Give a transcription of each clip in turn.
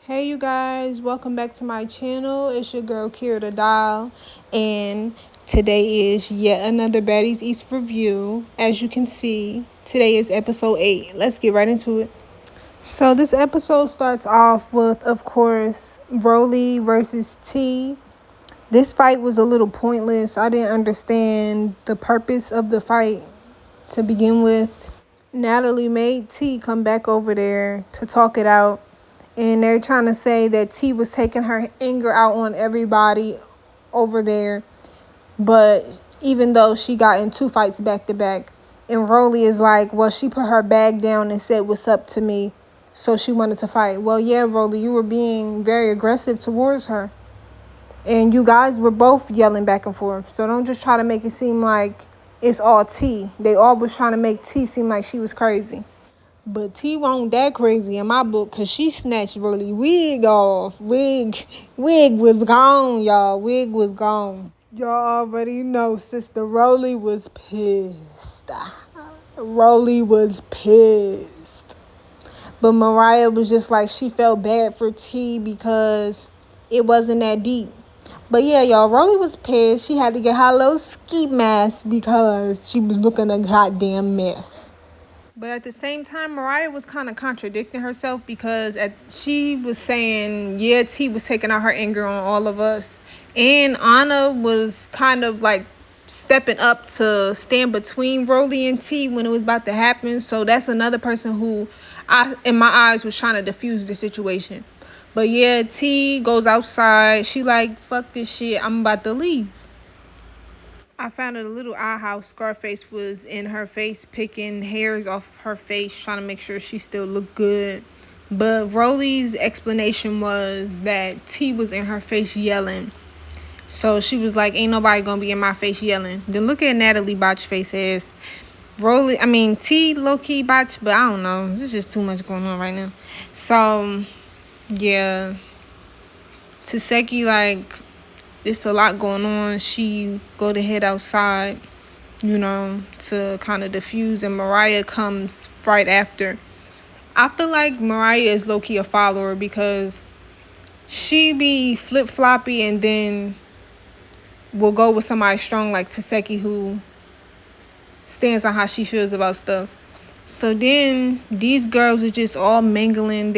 Hey you guys, welcome back to my channel. It's your girl Kira the Dial, and today is yet another Baddies East review. As you can see, today is episode 8. Let's get right into it. So this episode starts off with, of course, Rolly versus T. This fight was a little pointless. I didn't understand the purpose of the fight to begin with. Natalie made T come back over there to talk it out. And they're trying to say that T was taking her anger out on everybody over there. But even though she got in 2 fights back to back. And Rolly is like, well, she put her bag down and said, what's up to me. So she wanted to fight. Well, yeah, Rolly, you were being very aggressive towards her. And you guys were both yelling back and forth. So don't just try to make it seem like it's all T. They all was trying to make T seem like she was crazy. But T won't that crazy in my book because she snatched Rolly wig off. Wig was gone, y'all. Wig was gone. Y'all already know Sister Rolly was pissed. Rolly was pissed. But Mariah was just like, she felt bad for T because it wasn't that deep. But yeah, y'all, Rolly was pissed. She had to get her little ski mask because she was looking a goddamn mess. But at the same time, Mariah was kind of contradicting herself because she was saying, yeah, T was taking out her anger on all of us. And Anna was kind of like stepping up to stand between Rolly and T when it was about to happen. So that's another person who, in my eyes, was trying to diffuse the situation. But yeah, T goes outside. She like, fuck this shit. I'm about to leave. I found it a little odd how Scarface was in her face, picking hairs off her face, trying to make sure she still looked good. But Rolly's explanation was that T was in her face yelling. So she was like, ain't nobody gonna be in my face yelling. Then look at Natalie Botch face ass. T low-key Botch, but I don't know. There's just too much going on right now. So, yeah. Taseki, like, it's a lot going on. She go to head outside, to kind of diffuse, and Mariah comes right after. I feel like Mariah is low-key a follower because she be flip-floppy and then will go with somebody strong like Taseki who stands on how she feels about stuff. So then these girls are just all mingling.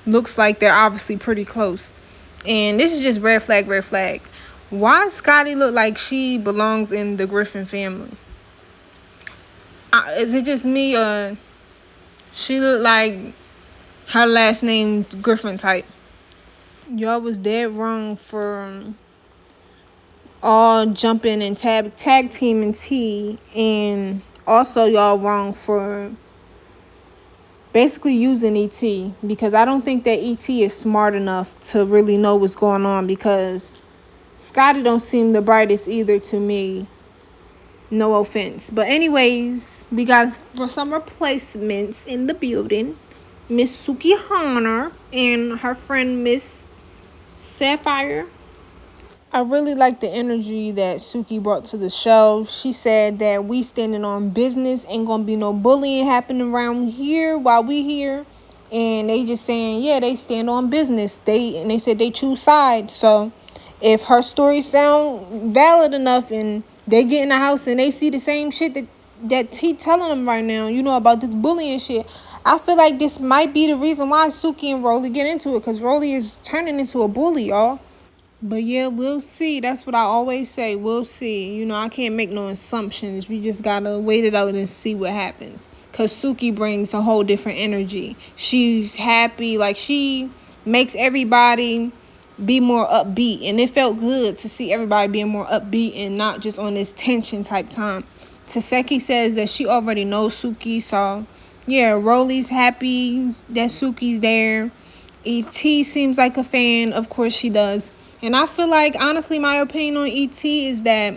Looks like they're obviously pretty close. And this is just red flag, red flag. Why Scotty look like she belongs in the Griffin family? Is it just me or she look like her last name Griffin type? Y'all was dead wrong for all jumping and tag teaming T, and also y'all wrong for basically using ET, because I don't think that ET is smart enough to really know what's going on, because Scotty don't seem the brightest either to me. No offense. But anyways, we got some replacements in the building. Miss Suki Honor and her friend Miss Sapphire. I really like the energy that Suki brought to the show. She said that we standing on business, ain't gonna be no bullying happening around here while we here. And they just saying, yeah, they stand on business. They said they choose sides. So if her story sound valid enough and they get in the house and they see the same shit that T telling them right now, about this bullying shit, I feel like this might be the reason why Suki and Rolly get into it, because Rolly is turning into a bully, y'all. But yeah, we'll see. That's what I always say. We'll see. I can't make no assumptions. We just gotta wait it out and see what happens. Because Suki brings a whole different energy. She's happy. Like, she makes everybody be more upbeat. And it felt good to see everybody being more upbeat and not just on this tension type time. Taseki says that she already knows Suki. So, yeah, Rolly's happy that Suki's there. E.T. seems like a fan. Of course she does. And I feel like, honestly, my opinion on E.T. is that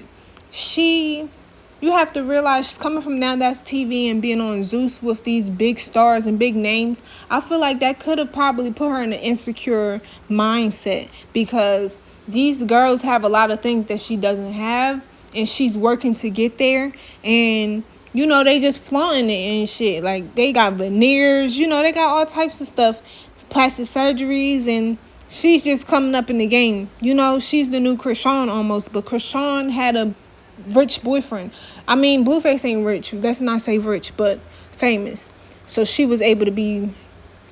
you have to realize she's coming from Now That's TV and being on Zeus with these big stars and big names. I feel like that could have probably put her in an insecure mindset, because these girls have a lot of things that she doesn't have, and she's working to get there. And, they just flaunting it and shit. Like, they got veneers, they got all types of stuff plastic surgeries, and she's just coming up in the game. You know, she's the new Krishan almost, but Krishan had a rich boyfriend. I mean, Blueface ain't rich. Let's not say rich, but famous. So she was able to be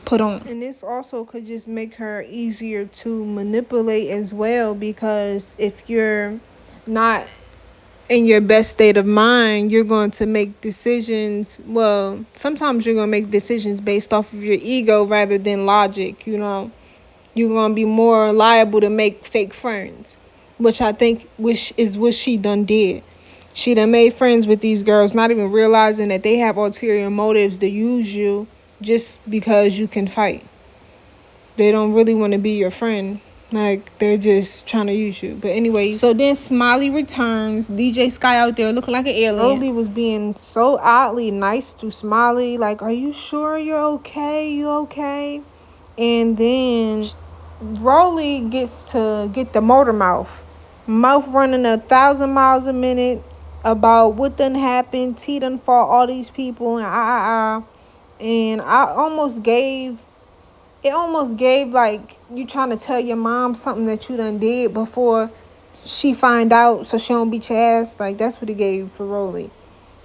put on. And this also could just make her easier to manipulate as well, because if you're not in your best state of mind, you're going to make decisions. Well, sometimes you're going to make decisions based off of your ego rather than logic, you know. You're going to be more liable to make fake friends, which I think is what she done did. She done made friends with these girls, not even realizing that they have ulterior motives to use you just because you can fight. They don't really want to be your friend. Like, they're just trying to use you. But anyway, so then Smiley returns. DJ Sky out there looking like an alien. Rolly was being so oddly nice to Smiley. Like, are you sure you're okay? You okay? And then Rolly gets to get the motor mouth. Mouth running 1,000 miles a minute about what done happened. T done fought all these people and And I almost gave... It almost gave like you trying to tell your mom something that you done did before she find out, so she don't beat your ass. Like, that's what it gave for Rolly.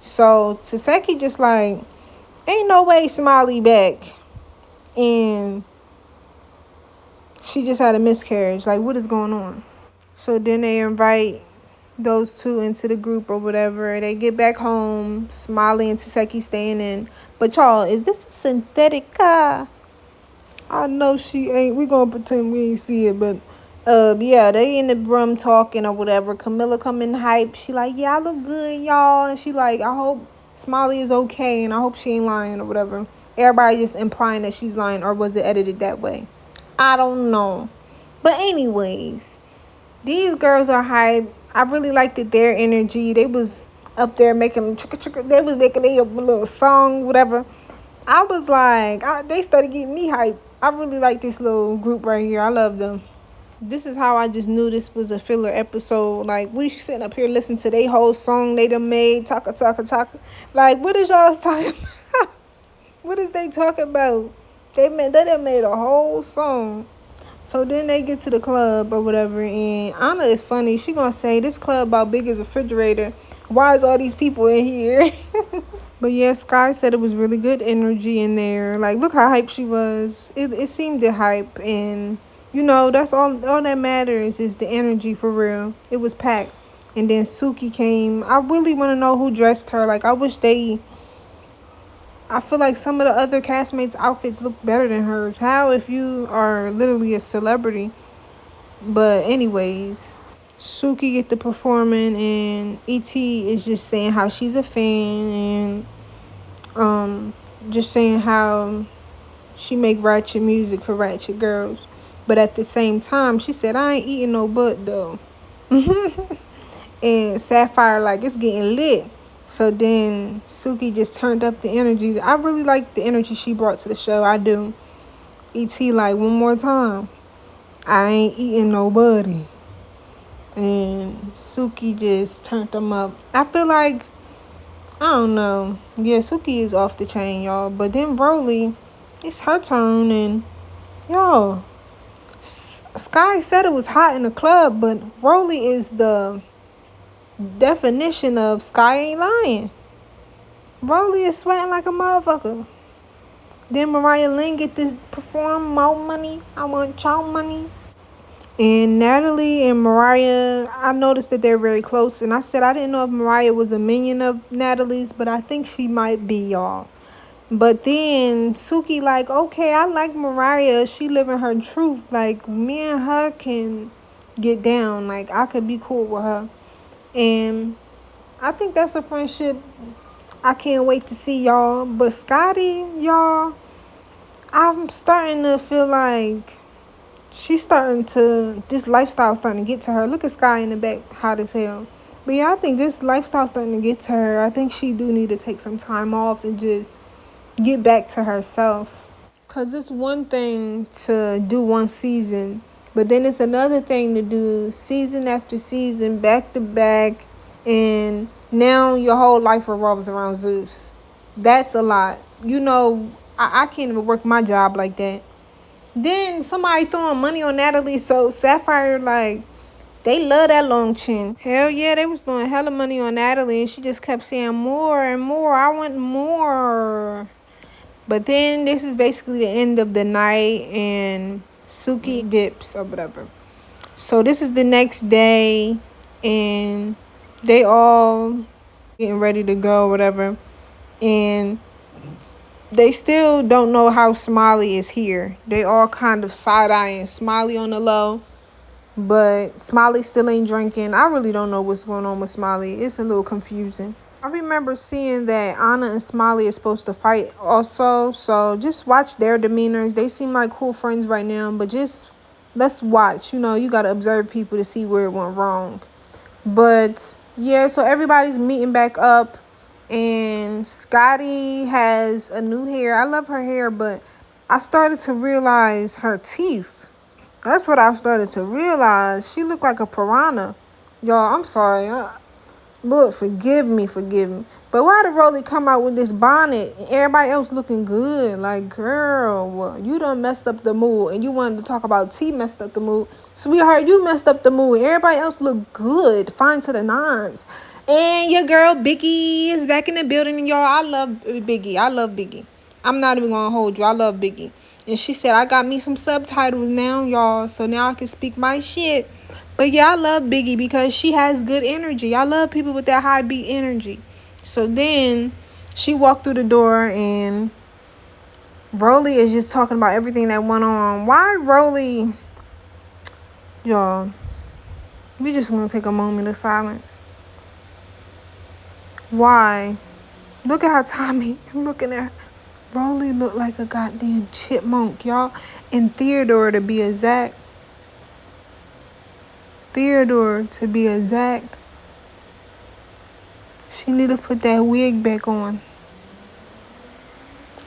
So Taseki just like, ain't no way Smiley back. And she just had a miscarriage. Like, what is going on? So then they invite those two into the group or whatever. They get back home. Smiley and Taseki staying in. But y'all, is this a synthetic car? I know she ain't. We gonna pretend we ain't see it, but yeah, they in the room talking or whatever. Camilla come in hype. She like, yeah, I look good, y'all. And she like, I hope Smiley is okay, and I hope she ain't lying or whatever. Everybody just implying that she's lying, or was it edited that way? I don't know. But anyways, these girls are hype. I really liked it, their energy. They was up there making they was making a little song, whatever. I was like, they started getting me hype. I really like this little group right here. I love them. This is how I just knew this was a filler episode. Like, we sitting up here listening to their whole song they done made. Taka. Like, what is y'all talking about? What is they talking about? They done made a whole song. So then they get to the club or whatever. And Anna is funny. She gonna say, this club about big as a refrigerator. Why is all these people in here? But yeah, Sky said it was really good energy in there. Like, look how hype she was. It seemed to hype. And, you know, that's all that matters is the energy for real. It was packed. And then Suki came. I really want to know who dressed her. Like, I feel like some of the other castmates' outfits look better than hers. How if you are literally a celebrity? But anyways, Suki get the performing, and E.T. is just saying how she's a fan, and just saying how she make ratchet music for ratchet girls. But at the same time, she said, I ain't eating no butt though. And Sapphire like, it's getting lit. So then Suki just turned up the energy. I really like the energy she brought to the show. I do. E.T. like, one more time, I ain't eating nobody. And Suki just turned them up. I feel like, I don't know. Yeah, Suki is off the chain, y'all. But then Rolly, it's her turn. And, y'all, Sky said it was hot in the club. But Rolly is the definition of Sky ain't lying. Rolly is sweating like a motherfucker. Then Mariah Lynn get this perform more money. I want y'all money. And Natalie and Mariah, I noticed that they're very close. And I said I didn't know if Mariah was a minion of Natalie's, but I think she might be, y'all. But then Suki like, okay, I like Mariah. She living her truth. Like, me and her can get down. Like, I could be cool with her. And I think that's a friendship I can't wait to see, y'all. But Scotty, y'all, I'm starting to feel like this lifestyle starting to get to her. Look at Sky in the back, hot as hell. But yeah, I think this lifestyle starting to get to her. I think she do need to take some time off and just get back to herself. Because it's one thing to do one season, but then it's another thing to do season after season, back to back, and now your whole life revolves around Zeus. That's a lot. You know, I can't even work my job like that. Then somebody throwing money on Natalie, so Sapphire, like, they love that long chin. Hell yeah, they was throwing hella money on Natalie, and she just kept saying more and more. I want more. But then this is basically the end of the night, and Suki dips or whatever. So this is the next day, and they all getting ready to go, whatever. And they still don't know how Smiley is here. They all kind of side-eyeing Smiley on the low. But Smiley still ain't drinking. I really don't know what's going on with Smiley. It's a little confusing. I remember seeing that Anna and Smiley is supposed to fight also. So just watch their demeanors. They seem like cool friends right now. But just let's watch. You know, you got to observe people to see where it went wrong. But yeah, so everybody's meeting back up. And Scotty has a new hair. I love her hair, but I started to realize her teeth. That's what I started to realize. She looked like a piranha. Y'all, I'm sorry. Lord, forgive me. But why did Rolly come out with this bonnet and everybody else looking good? Like, girl, you done messed up the mood. And you wanted to talk about T messed up the mood. Sweetheart, you messed up the mood. Everybody else look good. Fine to the nines. And your girl, Biggie, is back in the building. Y'all, I love Biggie. I'm not even going to hold you. I love Biggie. And she said, I got me some subtitles now, y'all. So now I can speak my shit. But yeah, I love Biggie because she has good energy. I love people with that high beat energy. So then she walked through the door and Rolly is just talking about everything that went on. Why Rolly? Y'all, we just going to take a moment of silence. Why? Look at how Tommy, I'm looking at her. Rolly looked like a goddamn chipmunk, y'all. And Theodore to be exact. She need to put that wig back on.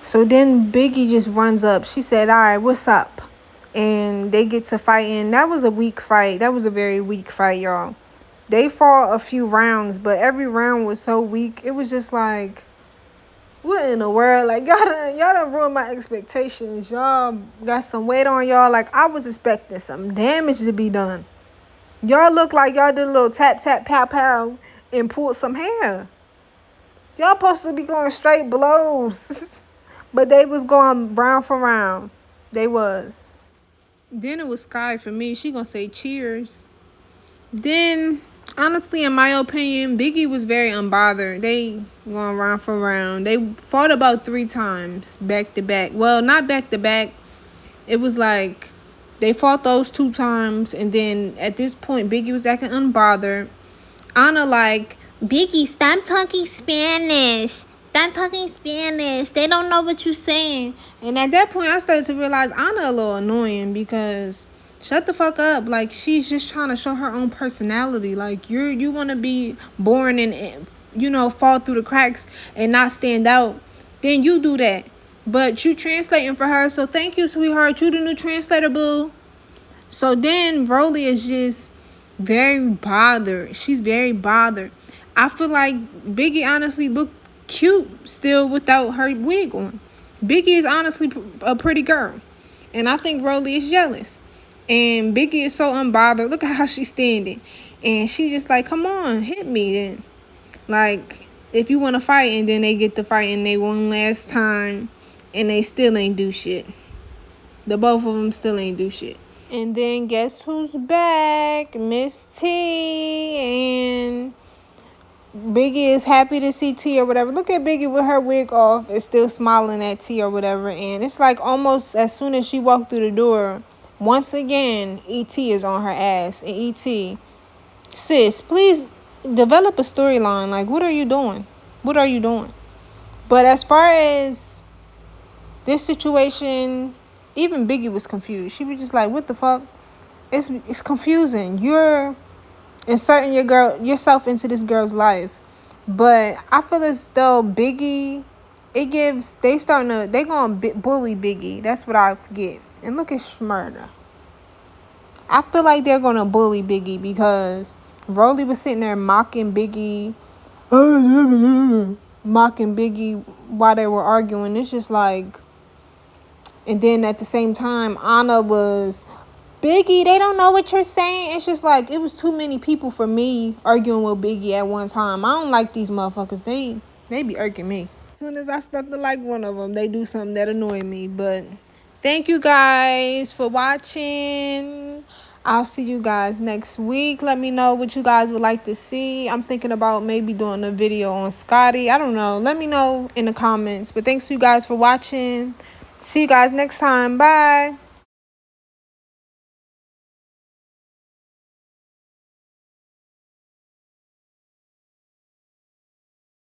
So then Biggie just runs up. She said, all right, what's up? And they get to fighting. That was a weak fight. That was a very weak fight, y'all. They fought a few rounds, but every round was so weak. It was just like, what in the world? Like, y'all done ruined my expectations. Y'all got some weight on y'all. Like, I was expecting some damage to be done. Y'all look like y'all did a little tap, tap, pow, pow, and pulled some hair. Y'all supposed to be going straight blows. But they was going round for round. They was. Then it was Sky for me. She gonna say cheers. Then, honestly, in my opinion, Biggie was very unbothered. They going round for round. They fought about 3 times back to back. Well, not back to back. It was like they fought those 2 times, and then at this point, Biggie was acting unbothered. Anna like, Biggie, stop talking Spanish. They don't know what you're saying. And at that point, I started to realize Anna a little annoying because shut the fuck up. Like, she's just trying to show her own personality. Like, you want to be born and, you know, fall through the cracks and not stand out. Then you do that. But you translating for her. So thank you, sweetheart. You the new translator, boo. So then Rolly is just very bothered. She's very bothered. I feel like Biggie honestly looked cute still without her wig on. Biggie is honestly a pretty girl. And I think Rolly is jealous. And Biggie is so unbothered. Look at how she's standing. And she just like, come on, hit me then. Like, if you want to fight, and then they get to fight and they one last time and they still ain't do shit. The both of them still ain't do shit. And then guess who's back? Miss T. And Biggie is happy to see T or whatever. Look at Biggie with her wig off and still smiling at T or whatever. And it's like almost as soon as she walked through the door, once again, E.T. is on her ass. And E.T., sis, please develop a storyline. Like, what are you doing? But as far as this situation, even Biggie was confused. She was just like, what the fuck? It's confusing. You're inserting yourself into this girl's life. But I feel as though Biggie, they gonna bully Biggie. That's what I forget. And look at Shmurda. I feel like they're gonna bully Biggie because Rolly was sitting there mocking Biggie while they were arguing. It's just like, And then at the same time, Anna was, Biggie, they don't know what you're saying. It's just like, it was too many people for me arguing with Biggie at one time. I don't like these motherfuckers. They be irking me. As soon as I start to like one of them, they do something that annoy me. But thank you guys for watching. I'll see you guys next week. Let me know what you guys would like to see. I'm thinking about maybe doing a video on Scotty. I don't know. Let me know in the comments. But thanks you guys for watching. See you guys next time. Bye.